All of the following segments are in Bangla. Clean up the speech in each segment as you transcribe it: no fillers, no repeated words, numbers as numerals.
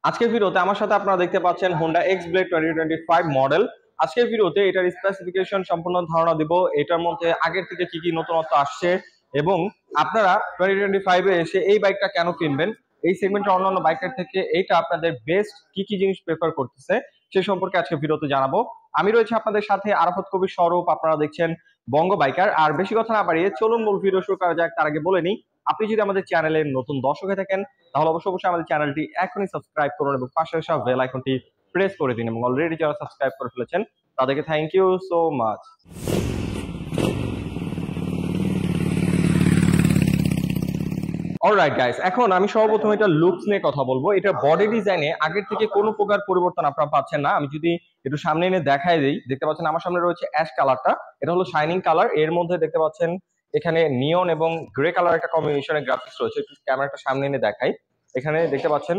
আজকের ভিডিওতে আমার সাথে আপনারা দেখতে পাচ্ছেন হোন্ডা এক্স ব্লেড 2025 মডেল। আজকের ভিডিওতে এটার স্পেসিফিকেশন সম্পূর্ণ ধারণা দিব, এটার মধ্যে আগের থেকে কি কি নতুনত্ব আসছে এবং আপনারা 2025 এ এসে এই বাইকটা কেন কিনবেন, এই সেগমেন্টের অন্যান্য বাইকের থেকে এইটা আপনাদের বেস্ট কি কি জিনিস প্রেফার করতেছে সেই সম্পর্কে আজকে ভিডিওতে জানাবো। আমি রয়েছে আপনাদের সাথে আরাফাত কবির স্বরূপ, আপনারা দেখছেন বঙ্গ বাইকার। আর বেশি কথা না বাড়িয়ে চলুন মূল ভিডিও শুরু করা যাক। তার আগে বলে নিই, আপনি যদি আমাদের চ্যানেলের নতুন দর্শক হয়ে থাকেন তাহলে অবশ্যই আমাদের চ্যানেলটি এখনই সাবস্ক্রাইব করুন এবং পাশে আসা বেল আইকনটি প্রেস করে দিন, এবং অলরেডি যারা সাবস্ক্রাইব করে ফেলেছেন তাদেরকে thank you so much. Alright guys, এখন আমি সর্বপ্রথম এটা লুকস নিয়ে কথা বলবো। এটা বডি ডিজাইনে আগের থেকে কোনো প্রকার পরিবর্তন আপনারা পাচ্ছেন না। আমি যদি একটু সামনে এনে দেখাই দিই, দেখতে পাচ্ছেন আমার সামনে রয়েছে অ্যাশ কালারটা, এটা হলো শাইনিং কালার। এর মধ্যে দেখতে পাচ্ছেন এখানে নিয়ন এবং গ্রে কালার একটা কম্বিনেশনের গ্রাফিক্স রয়েছে। একটু ক্যামেরাটা সামনে এনে দেখাই, এখানে দেখতে পাচ্ছেন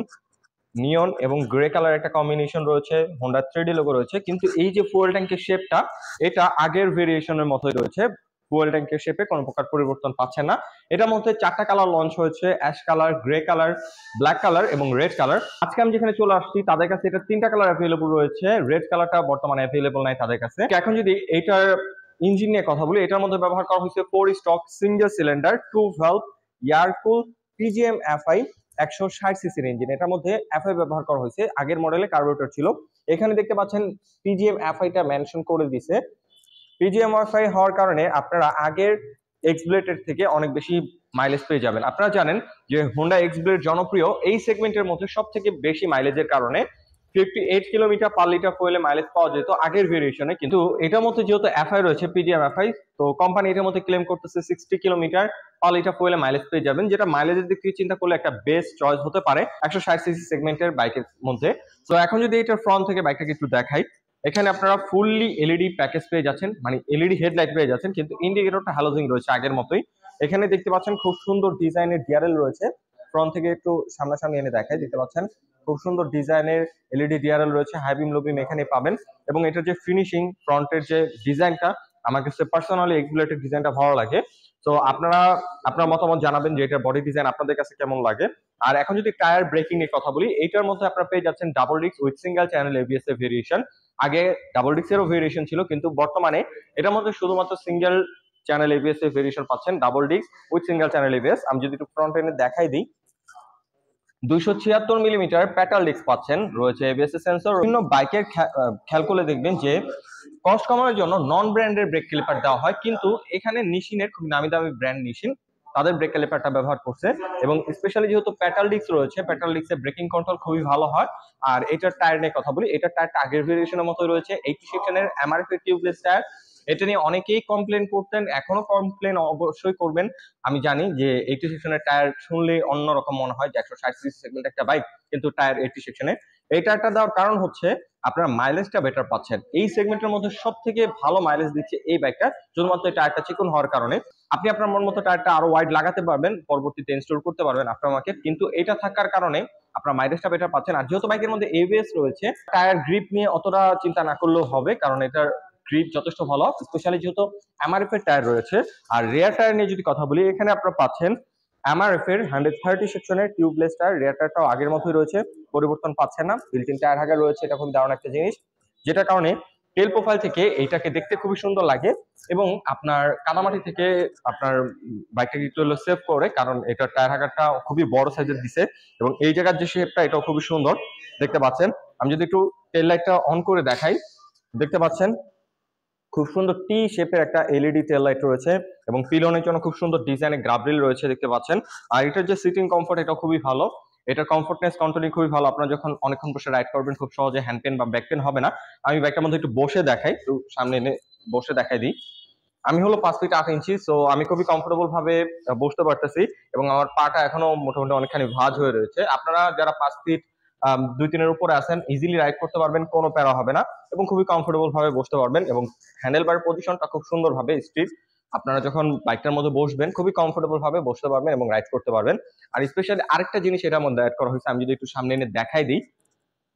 নিয়ন এবং গ্রে কালার একটা কম্বিনেশন রয়েছে, হোন্ডা 3D লোগো রয়েছে। কিন্তু এই যে ফুয়েল ট্যাঙ্কের শেপটা, এটা আগের ভেরিয়েশনের মতোই রয়েছে, ফুয়েল ট্যাঙ্কের শেপে কোনো প্রকার পরিবর্তন পাচ্ছে না। এটার মধ্যে চারটা কালার লঞ্চ হয়েছে, ash colour, grey colour, black colour এবং রেড কালার। আজকে আমি যেখানে চলে আসছি তাদের কাছে এটা তিনটা কালার অ্যাভেলেবল রয়েছে, রেড কালারটা বর্তমানে অ্যাভেলেবল নাই তাদের কাছে। এখন যদি এইটার ইঞ্জিন নিয়ে কথা বলি, এটার মধ্যে ব্যবহার করা হয়েছে 4 stock single cylinder 2 valve air cool PGM FI 160 সিসির ইঞ্জিন। এটার মধ্যে এফআই ব্যবহার করা হয়েছে, আগের মডেলে কার্বোরেটর ছিল। এখানে দেখতে পাচ্ছেন পিজিএম এফআইটা মেনশন করে দিয়েছে। পিজিএম এফআই হওয়ার কারণে আপনারা আগের এক্স ব্লেডের থেকে অনেক বেশি মাইলেজ পেয়ে যাবেন। আপনারা জানেন যে হোন্ডা এক্স ব্লেড জনপ্রিয় এই সেগমেন্টের মধ্যে সব থেকে বেশি মাইলেজের কারণে 58 কিলোমিটার পার লিটার ফুয়েলে মাইলেজ পাওয়া যেত আগের ভেরিয়েশনে, কিন্তু এটার মধ্যে যেহেতু এফআই রয়েছে, পিজিএম এফআই, তো কোম্পানি এটার মধ্যে ক্লেম করতেছে 60 কিলোমিটার পার লিটার ফুয়েলে মাইলেজ পেয়ে যাবেন, যেটা মাইলেজের দিক থেকে চিন্তা করলে একটা বেস্ট চয়েস হতে পারে 160 সিসি সেগমেন্টের বাইকের মধ্যে। তো এখন যদি এটার ফ্রন্ট থেকে বাইকটাকে একটু দেখাই, এখানে আপনারা ফুললি এলইডি প্যাকেজ পেয়ে যাচ্ছেন, মানে এলইডি হেডলাইট পেয়ে যাচ্ছেন, কিন্তু ইন্ডিকেটরটা হ্যালোজেন রয়েছে আগের মতোই। এখানে দেখতে পাচ্ছেন খুব সুন্দর ডিজাইনের ডিআরএল রয়েছে। ফ্রন্ট থেকে একটু সামনাসামনি এনে দেখাই, দেখতে পাচ্ছেন খুব সুন্দর ডিজাইনের এলইডি ডিআরএল রয়েছে, হাই বিম লো বিম এখানে পাবেন। এবং এটার যে ফিনিশিং, ফ্রন্টের যে ডিজাইনটা, আমার কাছে পার্সোনালি এক্সপ্লেটেড ডিজাইনটা ভালো লাগে। তো আপনারা আপনার মতামত জানাবেন যে এটার বডি ডিজাইন আপনাদের কাছে কেমন লাগে। আর এখন যদি টায়ার ব্রেকিং এর কথা বলি, এইটার মধ্যে আপনারা পেয়ে যাচ্ছেন double disc with single channel ABS এর ভেরিয়েশন। আগে ডাবল ডিস্কেরও ভেরিয়েশন ছিল, কিন্তু বর্তমানে এটার মধ্যে শুধুমাত্র সিঙ্গেল চ্যানেল এবিএস এর ভেরিয়েশন পাচ্ছেন, double disc with single channel ABS. আমি যদি একটু ফ্রন্ট এন্ডে দেখাই দিই, 276 মিলিমিটার প্যাটাল ডিস্ক পাচ্ছেন, রয়েছে এবিএস সেন্সর। বিভিন্ন বাইকের খেয়াল করলে দেখবেন যে কস্ট কমানোর জন্য নন ব্র্যান্ডের ব্রেক ক্যালিপার দেওয়া হয়, কিন্তু এখানে নিশিনের খুব নামি দামি ব্র্যান্ড নিশিন তাদের ব্রেক ক্যালিপারটা ব্যবহার করছে। এবং স্পেশালি যেহেতু প্যাটাল ডিস্ক রয়েছে, প্যাটাল ডিস্কের ব্রেকিং কন্ট্রোল খুবই ভালো হয়। আর এটার টায়ার নিয়ে কথা বলি, এটার টায়ারটা আগের ভেরিয়েশনের মতো রয়েছে, 80 সেকশনের এমআরএফ এর টিউবলেস টায়ার। এটা নিয়ে অনেকেই কমপ্লেন করতেন, এখনো কমপ্লেন অবশ্যই করবেন। আমি জানি যে 80 সেকশনের টায়ার শুনলে অন্যরকম মনে হয় যে 160 সিসি সেগমেন্ট একটা বাইক, কিন্তু টায়ার 80 সেকশনে। এই টায়ারটা দেওয়ার কারণ হচ্ছে আপনারা মাইলেজটা বেটার পাচ্ছেন। এই সেগমেন্টের মধ্যে সব থেকে ভালো মাইলেজ দিচ্ছে এই বাইকটা, শুধুমাত্র এই টায়ারটা চিকন হওয়ার কারণে। আপনি আপনার মন মতো টায়ারটা আরো ওয়াইড লাগাতে পারবেন, পরবর্তীতে ইনস্টল করতে পারবেন আফটার মার্কেট, কিন্তু এটা থাকার কারণে আপনার মাইলেজটা বেটার পাচ্ছেন। আর যেহেতু বাইকের মধ্যে এবিএস রয়েছে, টায়ার গ্রিপ নিয়ে অতটা চিন্তা না করলেও হবে, কারণ এটার গ্রিপ যথেষ্ট ভালো, স্পেশালি যেহেতু এমআরএফ এর টায়ার রয়েছে। আর রেয়ার টায়ার নিয়ে যদি কথা বলি, এখানে আপনারা পাচ্ছেন এমআরএফ এর 130 সেকশনের টিউবলেস টায়ার। রেয়ার টায়ারটাও আগের মতোই রয়েছে, পরিবর্তন পাচ্ছেন না। বিল্ট ইন টায়ার হাগার রয়েছে, এটা খুব দারুণ একটা জিনিস, যেটার কারণে টেল প্রোফাইল থেকে এইটাকে দেখতে খুবই সুন্দর লাগে এবং আপনার কাদামাটি থেকে আপনার বাইকটাকে একটু সেভ করে, কারণ এটার টায়ার হাগারটা খুবই বড় সাইজের দিছে। এবং এই জায়গার যে শেপটা, এটাও খুবই সুন্দর দেখতে পাচ্ছেন। আমি যদি একটু টেল লাইটটা অন করে দেখাই, দেখতে পাচ্ছেন খুব সুন্দর টি শেপের একটা এলইডি টেল লাইট রয়েছে এবং পিলনের জন্য খুব সুন্দর ডিজাইনের গ্রাবরিল রয়েছে, দেখতে পাচ্ছেন। আর এটার যে সিটিং কমফোর্ট, এটা খুবই ভালো, এটার কমফোর্টনেস কন্ট্রোলিং খুবই ভালো। আপনারা যখন অনেকক্ষণ বসে রাইড করবেন, খুব সহজে হ্যান্ড পেন বা ব্যাক পেন হবে না। আমি বাইকটার মধ্যে একটু বসে দেখাই, একটু সামনে এনে বসে দেখাই দিই। আমি হলো 5 ফিট 8 ইঞ্চি, সো আমি খুবই কমফোর্টেবল ভাবে বসতে পারতেছি এবং আমার পাটা এখনো মোটামুটি অনেকখানি ভাঁজ হয়ে রয়েছে। আপনারা যারা 5 ফিট 2-3 উপরে আছেন, ইজিলি রাইড করতে পারবেন, কোনো প্যারা হবে না এবং খুবই কমফোর্টেবল ভাবে বসতে পারবেন। এবং হ্যান্ডেল বার পজিশনটা খুব সুন্দর ভাবে স্ট্রিট, আপনারা যখন বাইকটার মধ্যে বসবেন খুবই কমফোর্টেবল ভাবে বসতে পারবেন এবং রাইড করতে পারবেন। আর স্পেশালি আরেকটা জিনিস এটার মধ্যে অ্যাড করা হয়েছে, আমি যদি একটু সামনে এনে দেখাই দিই,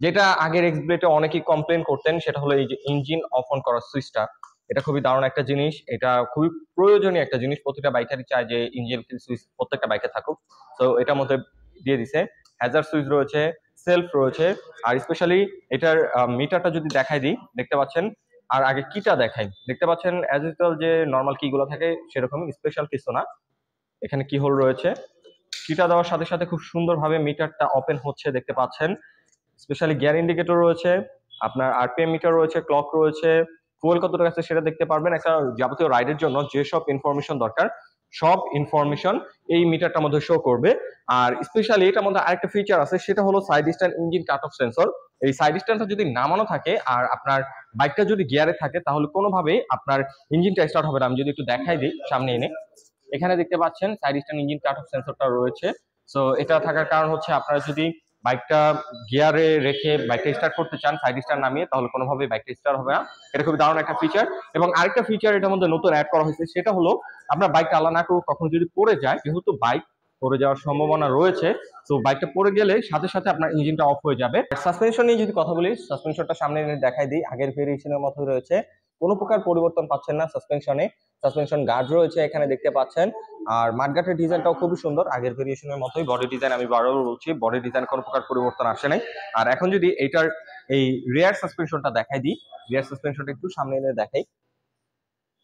যেটা আগের এক্স ব্লেডে অনেকেই কমপ্লেন করতেন, সেটা হলো এই যে ইঞ্জিন অফ অন করার সুইচটা। এটা খুবই দারুণ একটা জিনিস, এটা খুবই প্রয়োজনীয় একটা জিনিস, প্রতিটা বাইকারই চায় যে ইঞ্জিন সুইচ প্রত্যেকটা বাইকে থাকুক। তো এটার মধ্যে দিয়ে দিছে। হ্যাজার্ড সুইচ রয়েছে, সেলফ রয়েছে। আর স্পেশালি এটার মিটারটা যদি দেখাই দিই, দেখতে পাচ্ছেন। আর আগে কিটা দেখাই, দেখতে পাচ্ছেন অ্যাজ ইউজুয়াল যে নর্মাল কি গুলো থাকে সেরকমই, স্পেশাল কিছু না। এখানে কি হোল রয়েছে, কিটা দেওয়ার সাথে সাথে খুব সুন্দরভাবে মিটারটা ওপেন হচ্ছে দেখতে পাচ্ছেন। স্পেশালি গিয়ার ইন্ডিকেটর রয়েছে, আপনার আরপিএম মিটার রয়েছে, ক্লক রয়েছে, ফুয়েল কতটা আছে সেটা দেখতে পারবেন। একটা যাবতীয় রাইডের জন্য যেসব ইনফরমেশন দরকার সব ইনফরমেশন এই মিটারটার মধ্যে শো করবে। আর স্পেশালি এটার মধ্যে আরেকটা ফিচার আছে, সেটা হলো side stand engine cut of sensor. এই সাইড স্ট্যান্ডটা যদি নামানো থাকে আর আপনার বাইকটা যদি গিয়ারে থাকে তাহলে কোনোভাবেই আপনার ইঞ্জিনটা স্টার্ট হবে না। আমি যদি একটু দেখাই দিই সামনে এনে, এখানে দেখতে পাচ্ছেন side stand engine cut off সেন্সরটা রয়েছে। সো এটা থাকার কারণ হচ্ছে আপনারা যদি বাইকটা গিয়ারে রেখে বাইকটা স্টার্ট করতে চান সাইড স্টার নামিয়ে, তাহলে কোনোভাবেই বাইকটা স্টার্ট হবে না। এটা খুবই দারুণ একটা ফিচার। এবং আরেকটা ফিচার এটার মধ্যে নতুন অ্যাড করা হয়েছে, সেটা হলো আপনার বাইকটা আল্লাহ না করুক কখন যদি পড়ে যায়, যেহেতু বাইক পড়ে যাওয়ার সম্ভাবনা রয়েছে, তো বাইকটা পড়ে গেলে সাথে সাথে আপনার ইঞ্জিনটা অফ হয়ে যাবে। সাসপেনশন নিয়ে যদি কথা বলি, সাসপেনশনটা সামনে এনে দেখাই দিই, আগের ভেরিয়েশনের মতো রয়েছে, কোনো প্রকার পরিবর্তন পাচ্ছেন না সাসপেনশনে। সাসপেনশন গার্ড রয়েছে এখানে দেখতে পাচ্ছেন। আর মাঠগাটের ডিজাইনটাও খুবই সুন্দর, আগের ভেরিয়েশনের মতোই বডি ডিজাইন। আমি বারবার বলছি বডি ডিজাইন কোনো প্রকার পরিবর্তন আসে নাই। আর এখন যদি এইটার এই রিয়ার সাসপেনশনটা দেখাই দিই, রিয়ার সাসপেনশনটা একটু সামনে এনে দেখাই,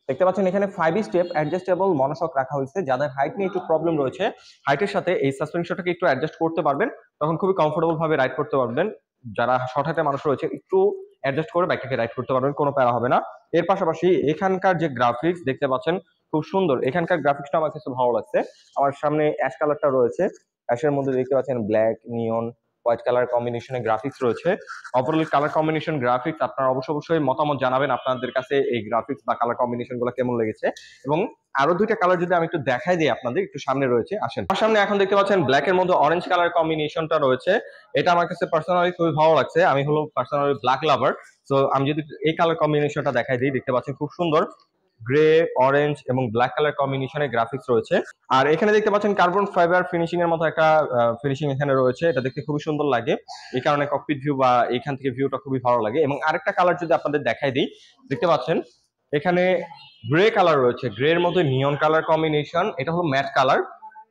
দেখতে পাচ্ছেন এখানে 5 স্টেপ অ্যাডজাস্টেবল মনোশক রাখা হয়েছে। যাদের হাইট নিয়ে একটু প্রবলেম রয়েছে, হাইটের সাথে এই সাসপেনশনটাকে একটু অ্যাডজাস্ট করতে পারবেন, তখন খুবই কমফোর্টেবল ভাবে রাইড করতে পারবেন। যারা শর্ট হাইটের মানুষ রয়েছে একটু অ্যাডজাস্ট করে বাইকটাকে রাইড করতে পারবেন, কোনো প্যারা হবে না। এর পাশাপাশি এখানকার যে গ্রাফিক্স দেখতে পাচ্ছেন খুব সুন্দর, এখানকার গ্রাফিক্সটা আমার কাছে ভালো লাগছে। আমার সামনে অ্যাশ কালারটা রয়েছে, অ্যাশের মধ্যে দেখতে পাচ্ছেন ব্ল্যাক, নিয়ন, হোয়াইট কালার কম্বিনেশনে গ্রাফিক্স রয়েছে। ওভারঅল কালার কম্বিনেশন গ্রাফিক্স আপনারা অবশ্যই মতামত জানাবেন আপনাদের কাছে এই গ্রাফিক্স বা কালার কম্বিনেশন গুলো কেমন লেগেছে। এবং আরো দুইটা কালার যদি আমি একটু দেখাই দিই আপনাদের, একটু সামনে রয়েছে, আসেন আমার সামনে। এখন দেখতে পাচ্ছেন ব্ল্যাক এর মধ্যে অরেঞ্জ কালার কম্বিনেশনটা রয়েছে, এটা আমার কাছে পার্সোনালি খুবই ভালো লাগছে। আমি হলো পার্সোনালি ব্ল্যাক লাভার। তো আমি যদি এই কালার কম্বিনেশনটা দেখাই দিই, দেখতে পাচ্ছেন খুব সুন্দর গ্রে, অরেঞ্জ এবং ব্ল্যাক কালার কম্বিনেশনের গ্রাফিক্স রয়েছে। আর এখানে দেখতে পাচ্ছেন কার্বন ফাইবার ফিনিশিং এর মতো একটা ফিনিশিং এখানে রয়েছে, এটা দেখতে খুবই সুন্দর লাগে। এই কারণে ককপিট ভিউ বা এখান থেকে ভিউটা খুবই ভালো লাগে। এবং আরেকটা কালার যদি আপনাদের দেখাই দিই, দেখতে পাচ্ছেন এখানে গ্রে কালার রয়েছে, গ্রে এর মধ্যে নিয়ন কালার কম্বিনেশন, এটা হলো ম্যাট কালার।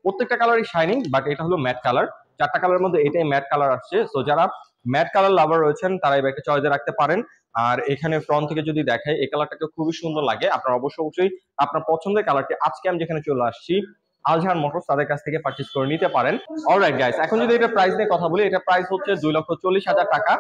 প্রত্যেকটা কালারই শাইনিং, বাট এটা হলো ম্যাট কালার। চারটা কালারের মধ্যে এটাই ম্যাট কালার আসছে। সো যারা ম্যাট কালার লাভার রয়েছেন তারা এই বাইকটা চয়েসে রাখতে পারেন। আর এখানে ফ্রন্ট থেকে যদি দেখাই, এই কালারটাকে খুবই সুন্দর লাগে। আপনার অবশ্যই আপনার পছন্দের কালারটি আজকে আমি যেখানে চলে আসছি আলজাহান মোটরস, তাদের কাছ থেকে পারচেজ করে নিতে পারেন। অলরাইট গাইস, এখন যদি এটা প্রাইস নিয়ে কথা বলি, এটা প্রাইস হচ্ছে 2,40,000 টাকা।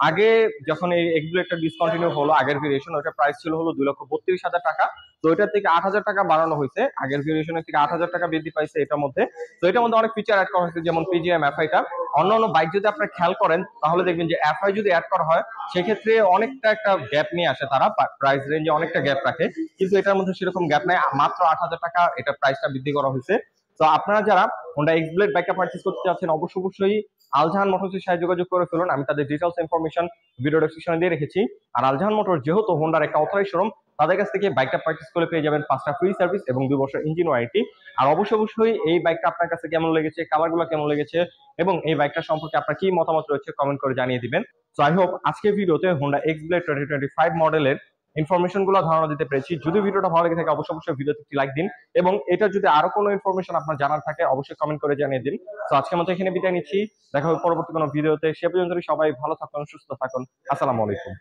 আগে যখন এই এক্সব্লেডটা ডিসকন্টিনিউ হলো, আগের ভেরিয়েশন, ওটা প্রাইস ছিল হলো 2,32,000 টাকা। তো এটার থেকে 8,000 টাকা বাড়ানো হয়েছে, আগের ভেরিয়েশনের থেকে 8,000 টাকা বৃদ্ধি পাইছে এটার মধ্যে। তো এটার মধ্যে অনেক ফিচার অ্যাড করা হয়েছে, যেমন পিজিএম এফআইটা। অন্যান্য বাইক যদি আপনারা খেয়াল করেন তাহলে দেখবেন যে এফআই যদি অ্যাড করা হয় সেক্ষেত্রে অনেকটা একটা গ্যাপ নিয়ে আসে, তারা প্রাইস রেঞ্জে অনেকটা গ্যাপ রাখে। কিন্তু এটার মধ্যে সেরকম গ্যাপ নাই, মাত্র 8,000 টাকা এটা প্রাইসটা বৃদ্ধি করা হয়েছে। তো আপনারা যারা হোন্ডা এক্সব্লেড বাইকটা পারচেজ করতে চাচ্ছেন অবশ্যই আলজাহান মোটরসের সাথে যোগাযোগ করে ফেলুন। আমি তাদের ডিটেইলস ইনফরমেশন ভিডিও ডেসক্রিপশনে দিয়ে রেখেছি। আর আলজাহান মোটর যেহেতু হোন্ডার একটা অথরাইজড শোরুম, তাদের কাছ থেকে বাইকটা পারচেজ করে পেয়ে যাবেন 5টা ফ্রি সার্ভিস এবং 2 বছর ইঞ্জিন ওয়ারেন্টি। আর অবশ্যই এই বাইকটা আপনার কাছে কেমন লেগেছে, কালারগুলো কেমন লেগেছে এবং এই বাইকটা সম্পর্কে আপনার কি মতামত রয়েছে কমেন্ট করে জানিয়ে দিবেন। সো আই হোপ আজকের ভিডিওতে হোন্ডা এক্সব্লেড 2025 মডেলের ইনফরমেশন গুলো ধারণা দিতে পেরেছি। যদি ভিডিওটা ভালো লেগে থাকে অবশ্যই ভিডিওতে একটি লাইক দিন এবং এটা যদি আরো কোনো ইনফরমেশন আপনার জানার থাকে অবশ্যই কমেন্ট করে জানিয়ে দিন। তো আজকের মতো এখানে বিদায় নিচ্ছি, দেখা হবে পরবর্তী কোনো ভিডিওতে। সে পর্যন্ত সবাই ভালো থাকুন, সুস্থ থাকুন। আসসালামু আলাইকুম।